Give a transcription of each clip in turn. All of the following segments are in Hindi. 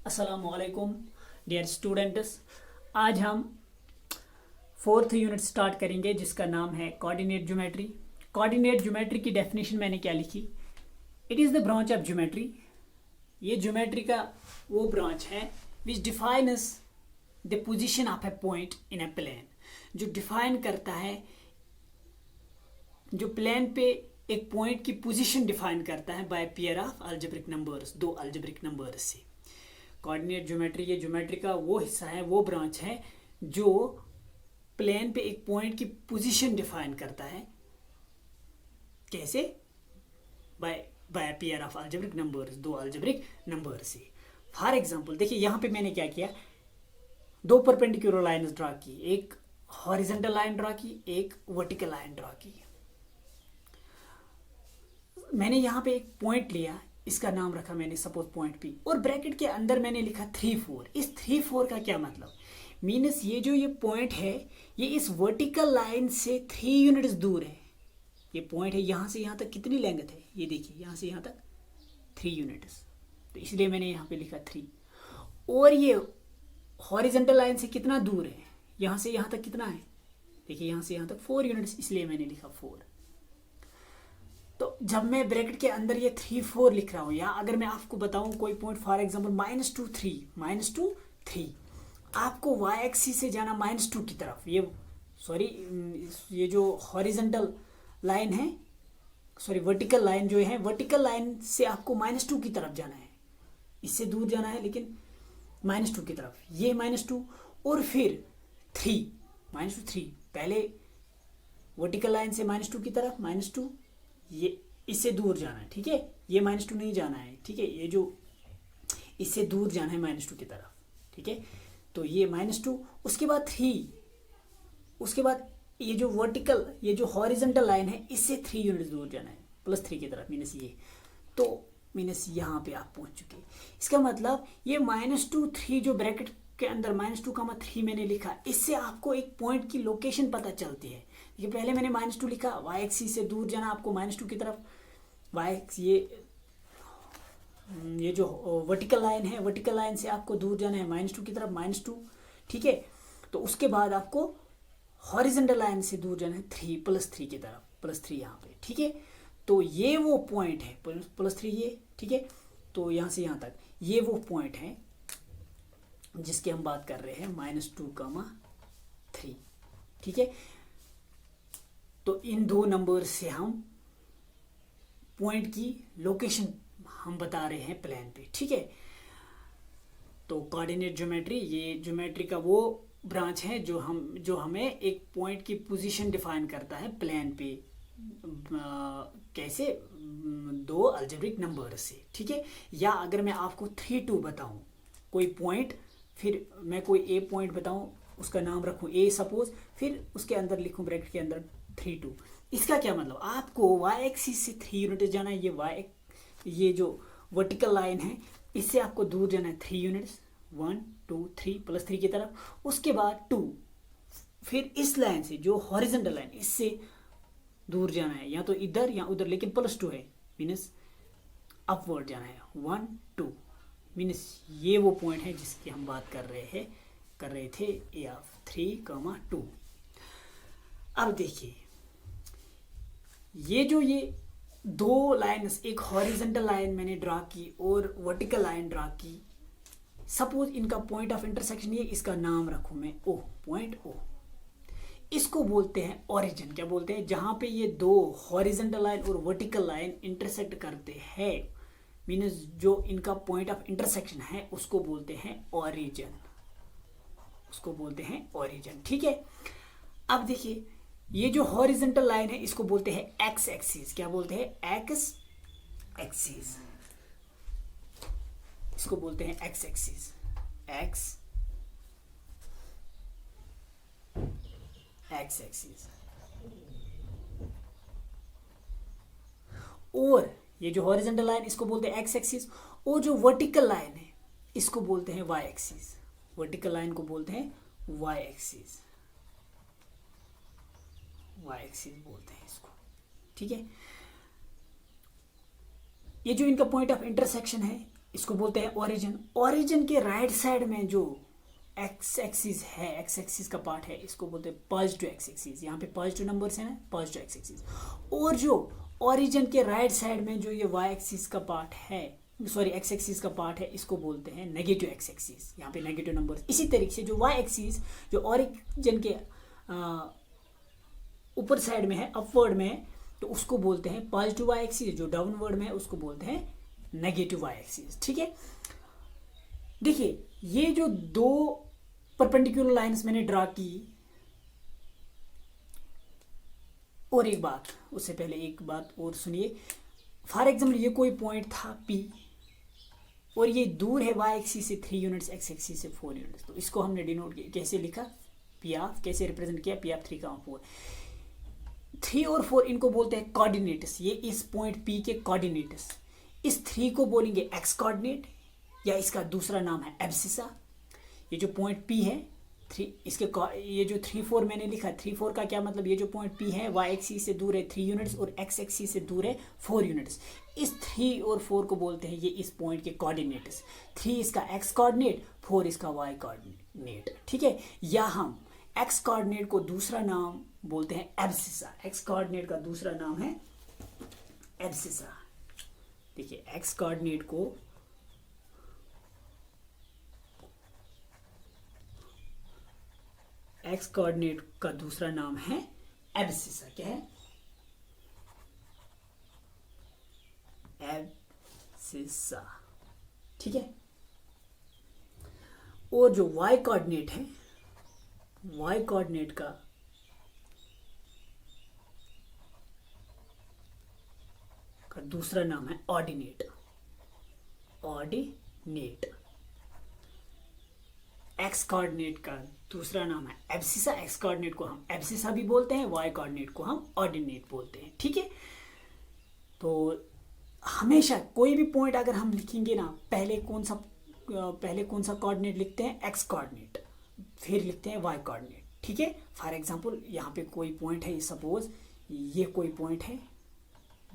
अस्सलामुअलैकुम डियर स्टूडेंट्स। आज हम फोर्थ यूनिट स्टार्ट करेंगे जिसका नाम है कोऑर्डिनेट ज्योमेट्री। कोऑर्डिनेट ज्योमेट्री की डेफिनेशन मैंने क्या लिखी? It is the branch of geometry. ये ज्योमेट्री का वो ब्रांच है which defines the position of a point in a plane, जो डिफाइन करता है, जो प्लेन पे एक पॉइंट की पोजीशन डिफाइन करता है by pair of algebraic numbers, दो अलजेब्रिक नंबर्स से। कोऑर्डिनेट ज्योमेट्री ये ज्योमेट्री का वो हिस्सा है, वो ब्रांच है जो प्लेन पे एक पॉइंट की पोजीशन डिफाइन करता है। कैसे? By by pair of algebraic numbers, दो अलजेब्रिक नंबर से। फॉर एग्जांपल देखिए यहाँ पे मैंने क्या किया, दो परपेंडिकुलर लाइन्स ड्रा की, एक हॉरिजॉन्टल लाइन ड्रा की, एक वर्टिकल लाइन ड्रा की। मैंने यहाँ पे एक पॉइंट लिया, इसका नाम रखा मैंने सपोज पॉइंट पी, और ब्रैकेट के अंदर मैंने लिखा 3-4। इस 3-4 का क्या मतलब? मीनस ये जो ये पॉइंट है ये इस वर्टिकल लाइन से 3 यूनिट्स दूर है। ये पॉइंट है, यहाँ से यहाँ तक कितनी लेंथ है? ये देखिए यहाँ से यहाँ तक 3 यूनिट्स, तो इसलिए मैंने यहाँ पे लिखा 3। और ये हॉरिजॉन्टल लाइन से कितना दूर है? यहाँ से यहाँ तक कितना है? देखिए यहाँ से यहाँ तक 4 यूनिट्स, इसलिए मैंने लिखा 4। तो जब मैं ब्रैकेट के अंदर ये 3-4 लिख रहा हूँ, या अगर मैं आपको बताऊँ कोई पॉइंट फॉर एग्जांपल -2 3, आपको वाई एक्सिस से जाना -2 की तरफ। ये जो हॉरिजॉन्टल लाइन है, वर्टिकल लाइन जो है, वर्टिकल लाइन से आपको -2 की तरफ जाना है, इससे दूर जाना है लेकिन -2 की तरफ। ये -2 और फिर 3, -3, पहले वर्टिकल लाइन से -2 की तरफ, -2, ये इससे दूर जाना है, ठीक है, ये -2 नहीं जाना है, ठीक है, ये जो इससे दूर जाना है -2 की तरफ, ठीक है। तो ये -2, उसके बाद 3, उसके बाद ये जो वर्टिकल, ये जो हॉरिजॉन्टल लाइन है, इससे 3 यूनिट्स दूर जाना है +3 की तरफ, मीनस ये। तो मीनस यहाँ पे आप पहुंच चुके। इसका मतलब ये -2 3 जो ब्रैकेट के अंदर -2, 3 मैंने लिखा, इससे आपको एक पॉइंट की लोकेशन पता चलती है। ये पहले मैंने -2 लिखा, वाई एक्सिस से दूर जाना आपको -2 की तरफ, ये जो वर्टिकल लाइन है, वर्टिकल लाइन से आपको दूर जाना है -2 की तरफ, -2, ठीक है। तो उसके बाद आपको हॉरिजॉन्टल लाइन से दूर जाना है +3 की तरफ, +3 यहाँ पे, ठीक है। तो ये वो पॉइंट है, +3 ये, ठीक है। तो यहाँ से यहाँ तक ये वो पॉइंट है जिसकी हम बात कर रहे हैं, -2, 3, ठीक है। तो इन दो नंबर से हम पॉइंट की लोकेशन हम बता रहे हैं प्लान पे, ठीक है। तो कोऑर्डिनेट ज्योमेट्री ये ज्योमेट्री का वो ब्रांच है जो हमें एक पॉइंट की पोजीशन डिफाइन करता है प्लान पे। कैसे? दो अलजेब्रिक नंबर से, ठीक है। या अगर मैं आपको 3-2 बताऊं कोई पॉइंट, फिर मैं कोई ए पॉइंट बताऊं, उसका नाम रखूं ए सपोज, फिर उसके अंदर लिखूं ब्रैकेट के अंदर 3-2, इसका क्या मतलब? आपको वाई एक्सिस से 3 यूनिट जाना है, ये जो वर्टिकल लाइन है इससे आपको दूर जाना है 3 यूनिट्स, 1 2 3, +3 की तरफ, उसके बाद 2, फिर इस लाइन से जो हॉरिजॉन्टल लाइन, इससे दूर जाना है, या तो इधर या उधर, लेकिन +2 है, मीनस अपवर्ड जाना है, 1 2, मीनस ये वो पॉइंट है जिसकी हम बात कर रहे थे, ए ऑफ 3, 2। अब देखिए ये दो लाइन्स, एक हॉरिजॉन्टल लाइन मैंने ड्रा की और वर्टिकल लाइन ड्रा की, सपोज इनका पॉइंट ऑफ इंटरसेक्शन ये, इसका नाम रखूं मैं ओ, पॉइंट ओ। इसको बोलते हैं ओरिजिन। क्या बोलते हैं? जहां पे ये दो हॉरिजॉन्टल लाइन और वर्टिकल लाइन इंटरसेक्ट करते हैं, मीन्स जो इनका पॉइंट ऑफ इंटरसेक्शन है उसको बोलते हैं ओरिजिन, उसको बोलते हैं ओरिजिन, ठीक है। अब देखिए ये जो हॉरिजॉन्टल लाइन है इसको बोलते हैं एक्स एक्सिस। क्या बोलते हैं? एक्स एक्सिस, इसको बोलते हैं एक्स एक्सिस, एक्स एक्सिस। और ये जो हॉरिजॉन्टल लाइन इसको बोलते हैं एक्स एक्सिस, और जो वर्टिकल लाइन है इसको बोलते हैं वाई एक्सिस, वर्टिकल लाइन को बोलते हैं वाई एक्सिस, वाई एक्सिस बोलते हैं इसको, ठीक है। ये जो इनका पॉइंट ऑफ इंटरसेक्शन है इसको बोलते हैं ओरिजिन। ओरिजिन के राइट साइड में जो एक्स एक्सिस है, एक्स एक्सिस का पार्ट है, इसको बोलते हैं पॉजिटिव एक्स एक्सिस। यहाँ पे पॉजिटिव नंबर्स हैं ना, पॉजिटिव एक्स एक्सिस। और जो ओरिजिन के राइट साइड में जो ये वाई एक्सिस का पार्ट है, सॉरी एक्स एक्सिस का पार्ट है, इसको बोलते हैं नेगेटिव एक्स एक्सिस। यहाँ पे नेगेटिव नंबर्स। इसी तरीके से जो वाई एक्सिस जो ओरिजिन के ऊपर साइड में है, अपवर्ड में है, तो उसको बोलते हैं पॉजिटिव वाई एक्सिस। जो डाउनवर्ड में है उसको बोलते हैं नेगेटिव वाई एक्सिस। ठीक है, देखिए ये जो दो परपेंडिकुलर लाइंस मैंने ड्रा की, और एक बात, उससे पहले एक बात और सुनिए। फॉर एग्जाम्पल ये कोई पॉइंट था P और ये दूर है y एक्सिस से 3 यूनिट्स, x एक्सिस से 4 यूनिट्स। तो इसको हमने डिनोट कैसे लिखा, P ऑफ, कैसे रिप्रेजेंट किया, P ऑफ 3, 4। 3 और 4 इनको बोलते हैं कोऑर्डिनेट्स। ये इस पॉइंट P के कोऑर्डिनेट्स। इस 3 को बोलेंगे x कोऑर्डिनेट, या इसका दूसरा नाम है एब्सिसा। ये जो पॉइंट P है 3, इसके ये जो 3, 4 मैंने लिखा, 3, 4 का क्या मतलब, ये जो पॉइंट P है y एक्सिस से दूर है 3 यूनिट्स और x एक्सिस से दूर है 4 यूनिट्स। इस 3 और 4 को बोलते हैं ये इस पॉइंट के कोऑर्डिनेट्स। 3 इसका x कोऑर्डिनेट, 4 इसका y कोऑर्डिनेट। ठीक है, या हम x कोऑर्डिनेट को दूसरा नाम बोलते हैं एब्सिसा। x कोऑर्डिनेट का दूसरा नाम है एब्सिसा। देखिए x कोऑर्डिनेट को x कोऑर्डिनेट का दूसरा नाम है एब्सिसा। क्या है, एब्सिसा। ठीक है, और जो y कोऑर्डिनेट है, y कोऑर्डिनेट का दूसरा नाम है ऑर्डिनेट। ऑर्डिनेट। एक्स कोऑर्डिनेट का दूसरा नाम है एब्सिसा। एक्स कोऑर्डिनेट को हम एब्सिसा भी बोलते हैं, वाई कोऑर्डिनेट को हम ऑर्डिनेट बोलते हैं। ठीक है, तो हमेशा कोई भी पॉइंट अगर हम लिखेंगे ना, पहले कौन सा कोऑर्डिनेट लिखते हैं, एक्स कोऑर्डिनेट, फिर लिखते हैं वाई कोऑर्डिनेट। ठीक है, फॉर एग्जांपल यहाँ पे कोई पॉइंट है, सपोज ये कोई पॉइंट है,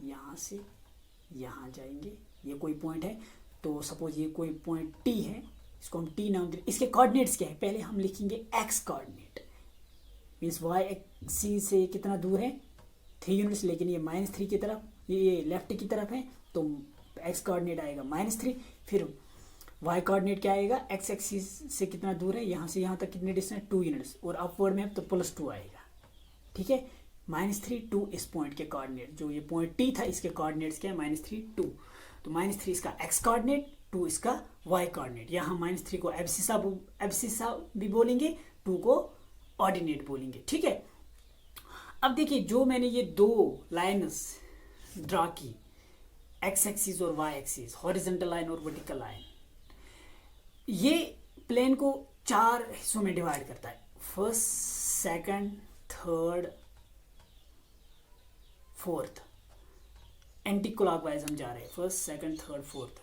यहाँ से यहाँ जाएंगे, ये कोई पॉइंट है, तो सपोज ये कोई पॉइंट टी है, इसको हम टी नाम दें। इसके कोऑर्डिनेट्स क्या है, पहले हम लिखेंगे X coordinate, means Y axis से कितना दूर है 3 यूनिट्स, लेकिन ये -3 की तरफ, ये लेफ्ट की तरफ है, तो एक्स कोऑर्डिनेट आएगा -3। फिर वाई कोऑर्डिनेट क्या आएगा, एक्स एक्सिस से कितना दूर है, यहाँ से यहाँ तक कितने डिस्टेंस 2 यूनिट्स, और अपवर्ड में तो +2 आएगा। ठीक है, -3 2 इस पॉइंट के कोऑर्डिनेट, जो ये पॉइंट टी था इसके कोऑर्डिनेट्स क्या है, -3 2, तो -3 इसका एक्स कोऑर्डिनेट, 2 इसका वाई कोऑर्डिनेट। यहाँ -3 को एब्सिसा भी बोलेंगे, 2 को ऑर्डिनेट बोलेंगे। ठीक है, अब देखिए जो मैंने ये दो लाइन्स ड्रा की, एक्स एक्सिस और वाई एक्सिस, हॉरिजॉन्टल लाइन और वर्टिकल लाइन, ये प्लेन को 4 हिस्सों में डिवाइड करता है, first, second, third, fourth. Anti clockwise हम जा रहे हैं, फर्स्ट, सेकंड, थर्ड, फोर्थ।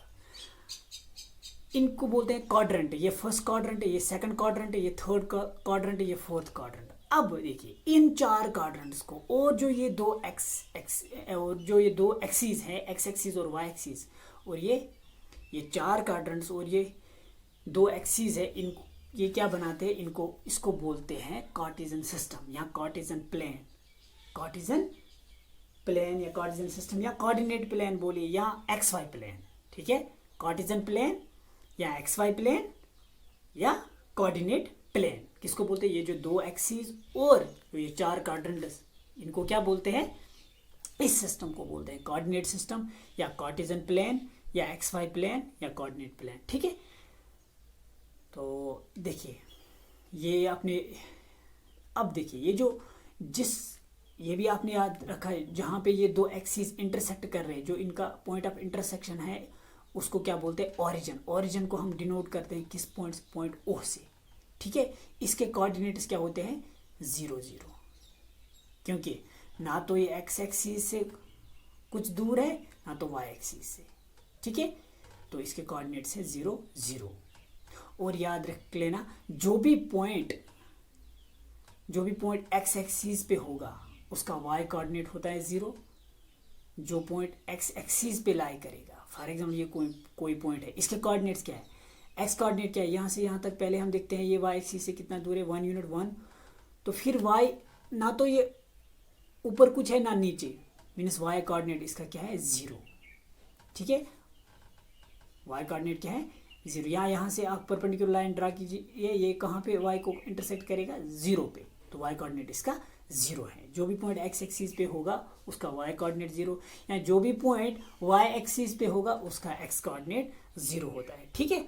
इनको बोलते हैं क्वाड्रेंट। ये फर्स्ट क्वाड्रेंट है, ये सेकंड क्वाड्रेंट है, ये थर्ड क्वाड्रेंट है, ये फोर्थ क्वाड्रेंट। अब देखिए इन 4 क्वाड्रेंट्स को, और जो ये दो एक्सिस है, एक्स एक्सिस और वाई एक्सिस, और ये 4 क्वाड्रेंट्स और ये 2 एक्सिस है, इनको ये क्या बनाते हैं, इसको बोलते हैं कार्टेशियन सिस्टम या कार्टेशियन प्लेन। कार्टेशियन प्लेन या कार्टेशियन सिस्टम या कोऑर्डिनेट प्लेन बोलिए, या एक्स वाई प्लेन। ठीक है, कार्टेशियन प्लेन या एक्स वाई प्लेन या कोऑर्डिनेट प्लेन किसको बोलते हैं, ये जो 2 एक्सिस और ये 4 क्वाड्रेंट्स, इनको क्या बोलते हैं, इस सिस्टम को बोलते हैं कोऑर्डिनेट सिस्टम या कार्टेशियन प्लेन या एक्स वाई प्लेन या कोऑर्डिनेट प्लेन। ठीक है, तो देखिए ये आपने, अब देखिए ये जो ये भी आपने याद रखा है, जहाँ पे ये 2 एक्सिस इंटरसेक्ट कर रहे हैं, जो इनका पॉइंट ऑफ इंटरसेक्शन है उसको क्या बोलते हैं, ओरिजिन। ओरिजिन को हम डिनोट करते हैं किस पॉइंट O से। ठीक है, इसके कोऑर्डिनेट्स क्या होते हैं, 0 0, क्योंकि ना तो ये एक्स एक्सिस से कुछ दूर है ना तो वाई एक्सिस से। ठीक है, तो इसके कोऑर्डिनेट्स है 0 0। और याद रख लेना, जो भी पॉइंट एक्स एक्सिस पे होगा उसका वाई कोऑर्डिनेट होता है 0। जो पॉइंट एक्स एक्सिस पे लाई करेगा, फॉर एग्जाम्पल ये कोई पॉइंट है, इसके कोऑर्डिनेट्स क्या है, एक्स कोऑर्डिनेट क्या है, यहाँ से यहाँ तक पहले हम देखते हैं ये वाई एक्सिस से कितना दूर है 1 यूनिट 1, तो फिर वाई ना तो ये ऊपर कुछ है ना नीचे, मीन्स वाई कोऑर्डिनेट इसका क्या है 0, ठीक है, वाई कोऑर्डिनेट क्या है 0। यहाँ से आप परपेंडिकुलर लाइन ड्रा कीजिए, ये कहाँ पे वाई को इंटरसेक्ट करेगा 0 पे, तो वाई कोऑर्डिनेट इसका 0 है। जो भी पॉइंट एक्स एक्सिस पे होगा उसका वाई कोऑर्डिनेट 0, या जो भी पॉइंट वाई एक्सिस पे होगा उसका एक्स कोऑर्डिनेट 0 होता है, ठीक है।